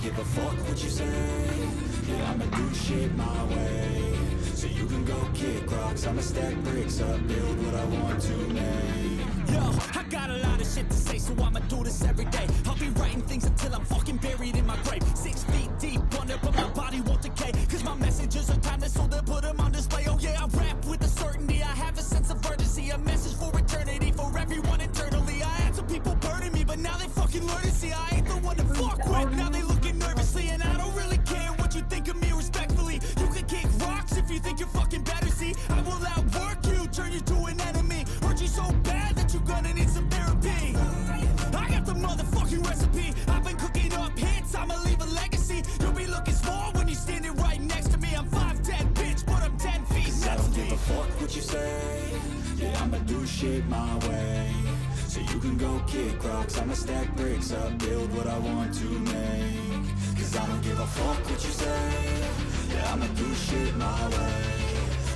give a fuck what you say. Yeah, I'ma do shit my way. So you can go kick rocks, I'ma stack bricks up, build what I want to make. Yo, I got a lot of shit to say, so I'ma do this every day. I'll be writing things until I'm fucking buried in my grave. 6 feet deep under, but my body won't decay. Cause my messages are timeless, so they'll put them on display. Oh yeah, I rap with a certainty, I have a sense of urgency. A message for eternity, for everyone internally. I had some people burning me, but now they fucking learn to see I ain't the one to fuck with. Now they looking nervously, and I don't really care what you think of me respectfully. You can kick rocks if you think you're fucking better, see. I will outwork you, turn you to an enemy. Hurt you so bad that you're gonna need some therapy. I got the motherfucking recipe. I've been cooking up hits, I'ma leave a legacy. You'll be looking small when you're standing right next to me. I'm 5'10", bitch, but I'm 10 feet next to me. I don't give a fuck what you say. Yeah, I'ma do shit my way. So you can go kick rocks, I'ma stack bricks up, build what I want to make. Cause I don't give a fuck what you say. Yeah, I'ma do shit my way.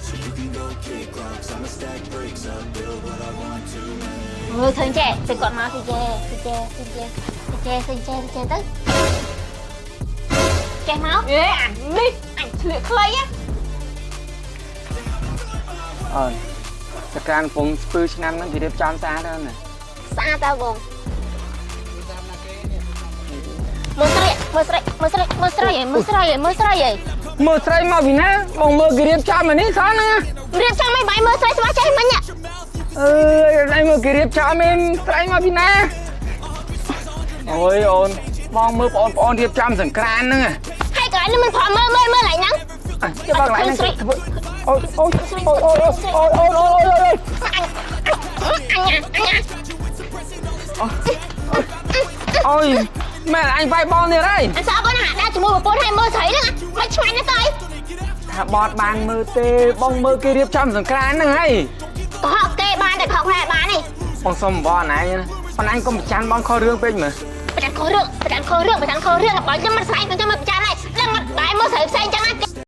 So you can go kick rocks, I'ma stack bricks up, build what I want to make. Người thường trẻ, từ còn máu thì chè tới. Chè máu. Ê, ảnh đi, ảnh luyện khơi á. สการผมปืนชนะนั่นคือเรียบจอมซาแล้วน่ะ Xa tao vùng. Mơ sợi vậy. มือใส่มาวินะมองมือเรียบจอมอันนี้ซ้อนนะ Riêng sao mấy bài mơ sợi sao chơi mình nhỉ? ไอ้มือเรียบจอมเองใส่มาวินะโอ้ยโอนมองมือปอนเรียบจอมสังกรานนึงอ่ะ Hai cái nó mình phò mơ lại nắng. จะบ้างไรนะโอ้ย Anh nha. โอ้ยแม่ไอ้ใบบอลเนี่ยไร Anh sao con hả? Đa chỉ mua một bốn hai mơ sấy nữa. Mấy choáng nó tới. ถ้าบอดบานมือเตะบองมือเรียบจอมสังกรานนึงไง Có học kê ban để học lại bán này. บองสมบอลไหนนะวันนั้นก็มีจันบอลคอเรื่องเป็นเหมือน Phải đánh khối rương là bảo cho mặt say còn cho mặt chán này. Đang mặt bài mơ sấy xanh chẳng ăn.